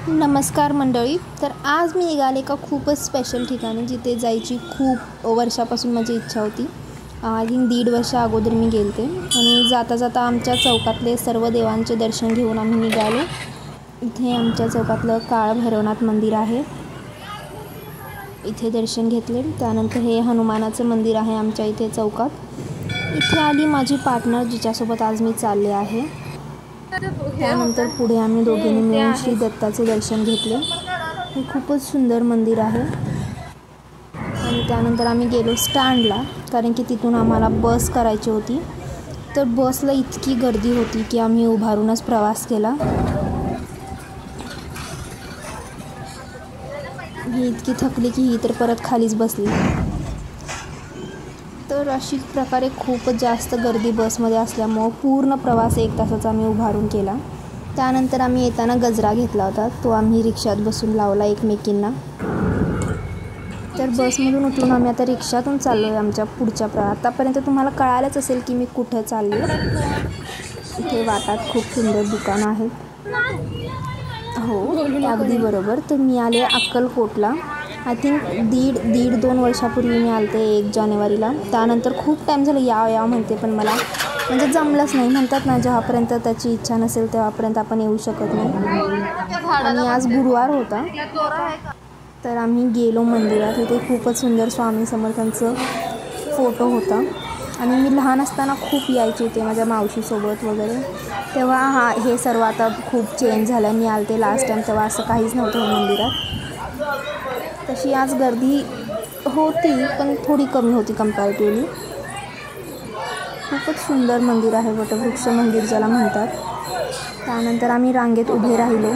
नमस्कार मंडळी. तर आज मी निघाले एका खूपच स्पेशल ठिकाणी जिथे जायची खूप वर्षापासून माझी इच्छा होती. आय थिंक 1.5 वर्ष अगोदर मी गेलते आणि जाता जाता आमच्या चौकातले सर्व देवांचे दर्शन घेऊन आम्ही निघालो. इथे आमच्या चौकातलं काळ भैरवनाथ मंदिर आहे, इथे दर्शन घेतले. त्यानंतर हे हनुमानाचं मंदिर आहे आमच्या इथे चौकात. इथे आली माझी पार्टनर जिच्यासोबत आज मी चालले आहे. त्यानंतर पुढे आम्ही दोघींनी मिळून श्री दत्ताचे दर्शन घेतले. हे खूपच सुंदर मंदिर आहे. आणि त्यानंतर आम्ही गेलो स्टँडला, कारण की तिथून आम्हाला बस करायची होती. तर बसला इतकी गर्दी होती की आम्ही उभारूनच प्रवास केला. ही इतकी थकली की ही तर परत खालीच बसली. तर अशी प्रकारे खूपच जास्त गर्दी बसमध्ये असल्यामुळं पूर्ण प्रवास 1 तासाचा आम्ही उभारून केला. त्यानंतर आम्ही येताना गजरा घेतला होता, तो आम्ही रिक्षात बसून लावला एकमेकींना. तर बसमधून उतरून आम्ही आता रिक्षातून चाललो आहे आमच्या पुढच्या आतापर्यंत तुम्हाला कळालंच असेल की मी कुठं चालली. इथे वाटात खूप सुंदर दुकानं आहेत. हो, अगदी बरोबर. तर मी आले अक्कलकोटला. आय थिंक 1.5-2 वर्षापूर्वी मी आलते 1 जानेवारीला. त्यानंतर खूप टाईम झालं यावं म्हणते, पण मला म्हणजे जमलंच नाही. म्हणतात ना, जेव्हापर्यंत त्याची इच्छा नसेल तेव्हापर्यंत आपण येऊ शकत नाही. आणि आज गुरुवार होता, तर आम्ही गेलो मंदिरात. इथे खूपच सुंदर स्वामी समर्थांचं फोटो होता. आणि मी लहान असताना खूप यायचे ते माझ्या मावशीसोबत वगैरे. तेव्हा हे सर्व आता खूप चेंज झालं. मी आलते लास्ट टाईम तेव्हा असं काहीच नव्हतं हे मंदिरात. तशी आज गर्दी होती, पण थोडी कमी होती कंपॅरेटिव्हली. खूपच सुंदर मंदिर आहे, वटवृक्ष मंदिर ज्याला म्हणतात. त्यानंतर आम्ही रांगेत उभे राहिलो.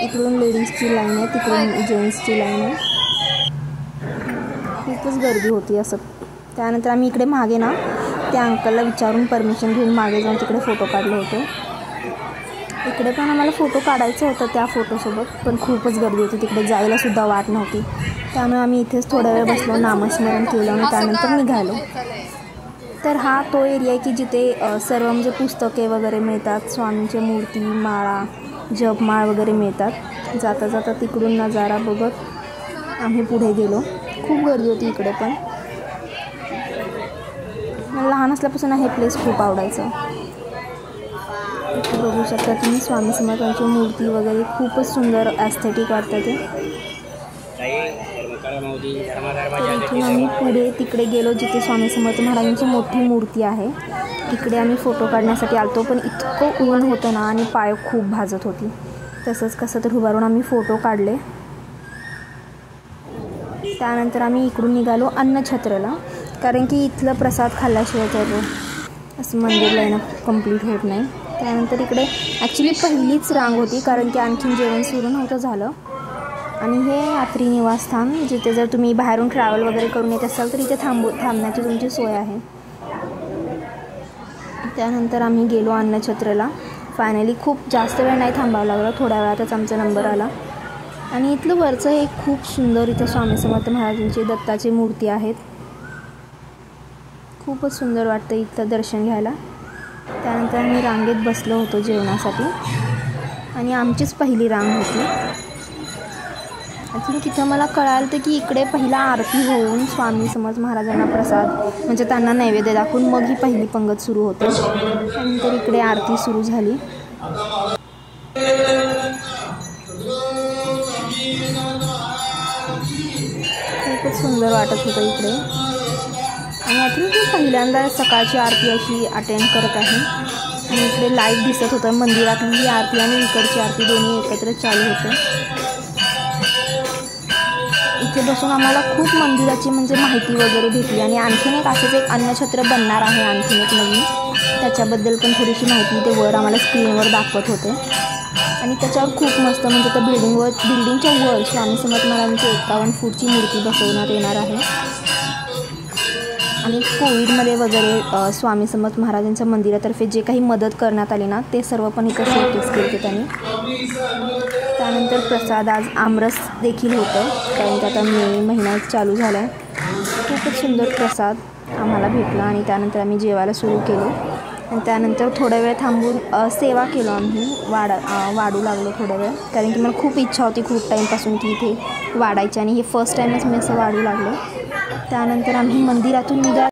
इकडून लेडीजची लाईन आहे, तिकडून जेंट्सची लाईन आहे. खूपच गर्दी होती असं. त्यानंतर आम्ही इकडे मागे ना त्या अंकलला विचारून परमिशन घेऊन मागे जाऊन तिकडे फोटो काढले होते. इकडे पण आम्हाला फोटो काढायचं होतं त्या फोटोसोबत, पण खूपच गर्दी होती, तिकडे जायलासुद्धा वाट नव्हती. त्यामुळे आम्ही इथेच थोडा वेळ बसलो, नामस्मरण केलं आणि त्यानंतर निघालो. तर हा तो एरिया आहे की जिथे सर्व म्हणजे पुस्तके वगैरे मिळतात, स्वामींची मूर्ती, माळा, जपमाळ वगैरे मिळतात. जाता जाता तिकडून नजारा बघत आम्ही पुढे गेलो. खूप गर्दी होती इकडे पण. मला लहान असल्यापासून हे प्लेस खूप आवडायचं. इथे बघू शकता तुम्ही स्वामी समर्थांची मूर्ती वगैरे, खूपच सुंदर ॲस्थेटिक वाटतं ते. तर इथून आम्ही पुढे तिकडे गेलो जिथे स्वामी समर्थ महाराजांची मोठी मूर्ती आहे. तिकडे आम्ही फोटो काढण्यासाठी आलतो, पण इतकं ऊन होतं ना आणि पाय खूप भाजत होती. तसंच कसं तर उभारून आम्ही फोटो काढले. त्यानंतर आम्ही इकडून निघालो अन्नछत्रला, कारण की इथलं प्रसाद खाल्ल्याशिवाय तर असं मंदिरला येणं कंप्लीट होत नाही. त्यानंतर इकडे ॲक्च्युली पहिलीच रांग होती, कारण की आणखीन जेवण सुरू नव्हतं झालं. आणि हे यात्री निवासस्थान, जिथे जर तुम्ही बाहेरून ट्रॅव्हल वगैरे करून येत असाल तर इथे थांबण्याची तुमची सोय आहे. त्यानंतर आम्ही गेलो अन्नछत्रला. फायनली खूप जास्त वेळ नाही थांबावं लागलं, थोड्या वेळातच आमचा नंबर आला. आणि इथलं वरचं हे खूप सुंदर, इथं स्वामी समर्थ महाराजांची दत्ताची मूर्ती आहेत. खूपच सुंदर वाटतं इथलं दर्शन घ्यायला. त्यानंतर आम्ही रांगेत बसलो होतो जेवणासाठी आणि आमचीच पहिली रांग होती. ॲक्च्युली तिथं मला कळालं तर की इकडे पहिला आरती होऊन स्वामी समर्थ महाराजांना प्रसाद म्हणजे त्यांना नैवेद्य दाखवून मग ही पहिली पंगत सुरू होते. त्यानंतर इकडे आरती सुरू झाली. खूपच सुंदर वाटत होतं इकडे. आणि आय थिंक मी पहिल्यांदा सकाळची आरती अशी अटेंड करत आहे. आणि इकडे लाईव्ह दिसत होतं मंदिरातली आरती आणि इकडची आरती दोन्ही एकत्र चालू होते. इथे बसून आम्हाला खूप मंदिराची म्हणजे माहिती वगैरे भेटली. आणि आणखीन एक असंच एक अन्नछत्र बनणार आहे, आणखीन एक नवीन, त्याच्याबद्दल पण थोडीशी माहिती ते वर आम्हाला स्क्रीनवर दाखवत होते. आणि त्याच्यावर खूप मस्त म्हणजे त्या बिल्डिंगच्या वर स्वामी समर्थ महाराजांची 51 फूटची मूर्ती बसवण्यात येणार आहे. आणि कोविडमध्ये वगैरे स्वामी समर्थ महाराजांच्या मंदिरातर्फे जे काही मदत करण्यात आली ना, ते सर्व पण इथं शोकेस केलं त्यांनी. त्यानंतर प्रसाद आज आमरस देखील होतं, कारण की आता मे महिना चालू झाला आहे. खूपच सुंदर प्रसाद आम्हाला भेटला. आणि त्यानंतर आम्ही जेवायला सुरू केलं. आणि त्यानंतर थोडा वेळ थांबून सेवा केलो आम्ही. वाढू लागलो थोडा वेळ, कारण की मला खूप इच्छा होती खूप टाईमपासून की इथे वाढायची, आणि हे फर्स्ट टाईमच मी असं वाढू लागलो. त्यानंतर आम्ही मंदिरातून निघा